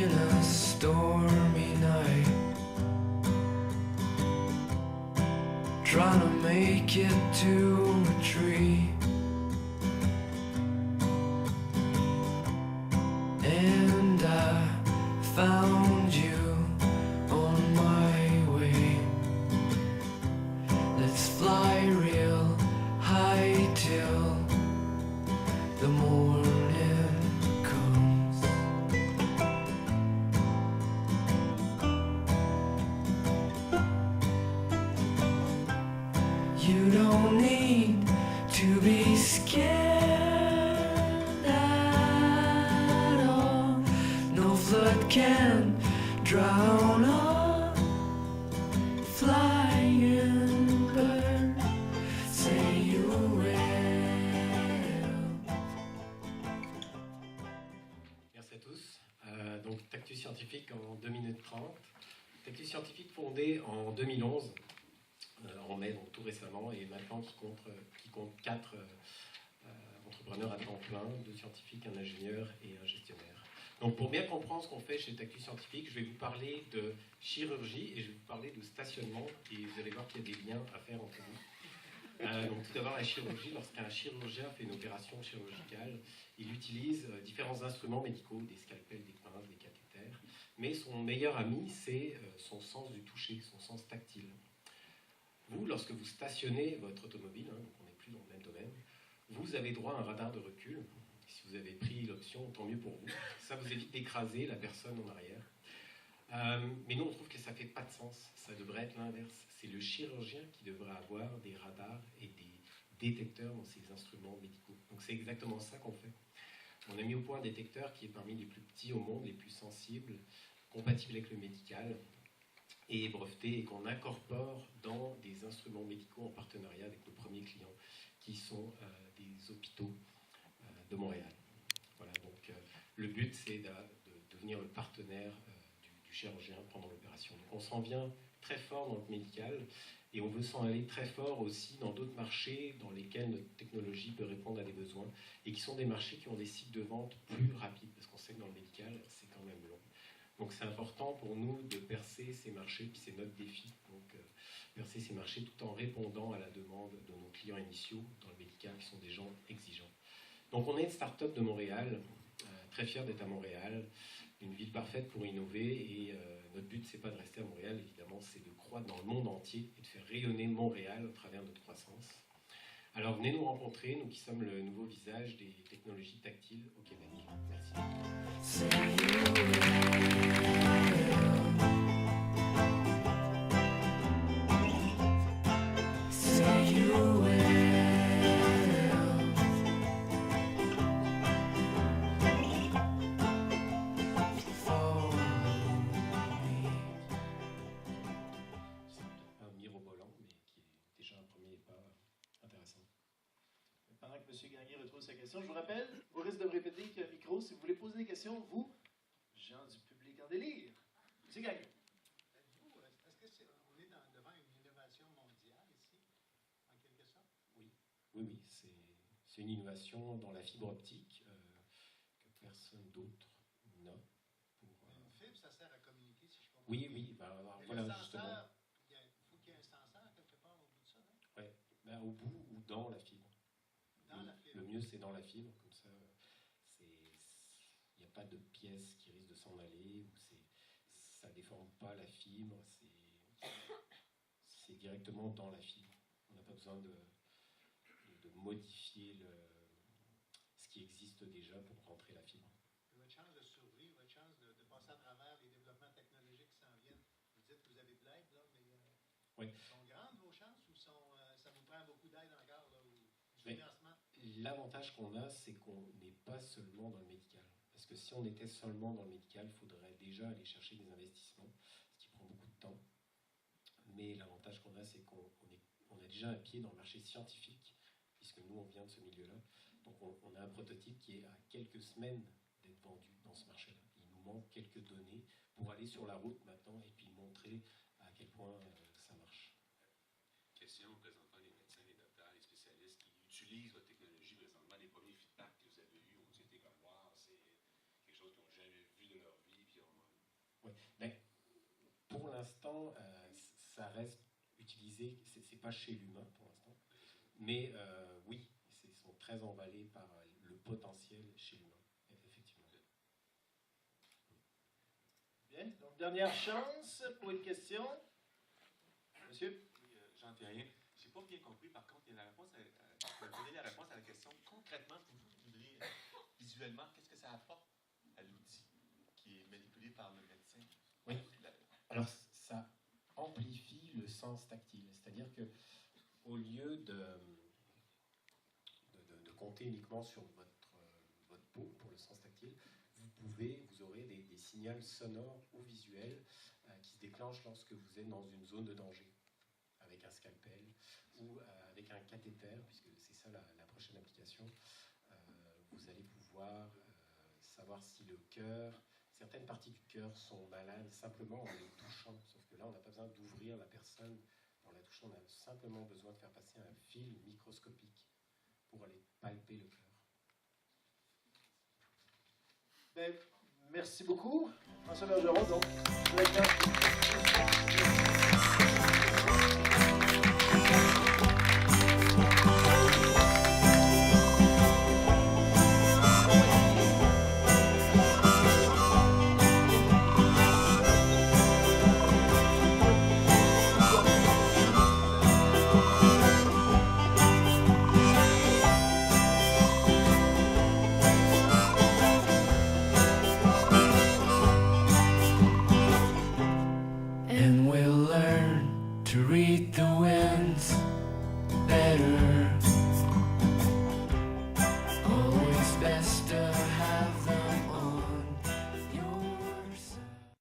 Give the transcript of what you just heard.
in a stormy night, trying to make it to a tree. And I found you on my way. Let's fly real high till the morning comes. You don't need to be scared at all. No flood can drown a flying bird. Say you will. Merci à tous. Donc, Tactus Scientifique en 2 minutes 30. Tactus Scientifique fondé en 2011, en mai, donc tout récemment, et maintenant qui compte 4 entrepreneurs à temps plein, 2 scientifiques, un ingénieur et un gestionnaire. Donc, pour bien comprendre ce qu'on fait chez Tactus Scientifique, je vais vous parler de chirurgie et je vais vous parler de stationnement, et vous allez voir qu'il y a des liens à faire entre vous. Donc, tout d'abord, la chirurgie. Lorsqu'un chirurgien fait une opération chirurgicale, il utilise différents instruments médicaux, des scalpels, des pinces, des cathéters, mais son meilleur ami, c'est son sens du toucher, son sens tactile. Vous, lorsque vous stationnez votre automobile, donc on n'est plus dans le même domaine, vous avez droit à un radar de recul. Si vous avez pris l'option, tant mieux pour vous. Ça vous évite d'écraser la personne en arrière. Mais nous, on trouve que ça ne fait pas de sens. Ça devrait être l'inverse. C'est le chirurgien qui devrait avoir des radars et des détecteurs dans ses instruments médicaux. Donc c'est exactement ça qu'on fait. On a mis au point un détecteur qui est parmi les plus petits au monde, les plus sensibles, compatible avec le médical, et breveté, et qu'on incorpore dans des instruments médicaux en partenariat avec nos premiers clients, qui sont des hôpitaux de Montréal. Voilà, donc le but, c'est de devenir le partenaire du chirurgien pendant l'opération. Donc on s'en vient très fort dans le médical, et on veut s'en aller très fort aussi dans d'autres marchés dans lesquels notre technologie peut répondre à des besoins, et qui sont des marchés qui ont des cycles de vente plus rapides, parce qu'on sait que dans le médical, c'est quand même long. Donc c'est important pour nous de percer ces marchés, puis c'est notre défi, donc percer ces marchés tout en répondant à la demande de nos clients initiaux dans le médical, qui sont des gens exigeants. Donc on est une start-up de Montréal, très fiers d'être à Montréal, une ville parfaite pour innover, et notre but, c'est pas de rester à Montréal, évidemment, c'est de croître dans le monde entier et de faire rayonner Montréal au travers de notre croissance. Alors venez nous rencontrer, nous qui sommes le nouveau visage des technologies tactiles au Québec. Merci. Pendant que M. Gagné retrouve sa question, je vous rappelle, vous risquez de me répéter qu'il y a un micro. Si vous voulez poser des questions, vous, gens du public en délire. M. Gagné. Est-ce qu'on est devant une innovation mondiale ici, en quelque sorte? Oui, c'est une innovation dans la fibre optique que personne d'autre n'a. Une fibre, ça sert à communiquer, si je comprends. Oui, voilà, le justement. senseur, il faut qu'il y ait un senseur quelque part au bout de ça, non? Oui, au bout ou dans la fibre. Le mieux, c'est dans la fibre, comme ça, il n'y a pas de pièce qui risque de s'en aller, ou ça ne déforme pas la fibre, c'est directement dans la fibre. On n'a pas besoin de modifier ce qui existe déjà pour rentrer la fibre. Et votre chance de survie, votre chance de passer à travers les développements technologiques qui s'en viennent, vous dites que vous avez de l'aide, là, mais oui. Sont grandes vos chances, ou ça vous prend beaucoup d'aide encore, là, ou du financement? L'avantage qu'on a, c'est qu'on n'est pas seulement dans le médical. Parce que si on était seulement dans le médical, il faudrait déjà aller chercher des investissements, ce qui prend beaucoup de temps. Mais l'avantage qu'on a, c'est qu'on a déjà un pied dans le marché scientifique, puisque nous, on vient de ce milieu-là. Donc on a un prototype qui est à quelques semaines d'être vendu dans ce marché-là. Il nous manque quelques données pour aller sur la route maintenant et puis montrer à quel point ça marche. Question présentement les médecins, les docteurs, les spécialistes qui utilisent votre technologie présentement, les premiers feedbacks que vous avez eus ont été comme wow, c'est quelque chose qu'ils n'ont jamais vu de leur vie, puis on Oui, mais pour l'instant, ça reste utilisé, c'est pas chez l'humain pour l'instant, mais oui, ils sont très emballés par le potentiel chez l'humain, effectivement. Bien. Donc, dernière chance pour une question. Monsieur? Oui, Jean-Thérien, je n'ai pas bien compris. Par contre, il y a la réponse donner la réponse à la question. Concrètement, vous voudriez visuellement, qu'est-ce que ça apporte à l'outil qui est manipulé par le médecin? Oui. Alors, ça amplifie le sens tactile, c'est-à-dire que au lieu de compter uniquement sur votre peau pour le sens tactile, vous aurez des signaux sonores ou visuels qui se déclenchent lorsque vous êtes dans une zone de danger, avec un scalpel ou avec un cathéter, puisque c'est ça la prochaine application. Vous allez pouvoir savoir si le cœur, certaines parties du cœur sont malades simplement en les touchant, sauf que là on n'a pas besoin d'ouvrir la personne en la touchant, on a simplement besoin de faire passer un fil microscopique pour aller palper le cœur. Ben, merci beaucoup. François Bergeron, donc, directeur. And we'll learn to read the winds better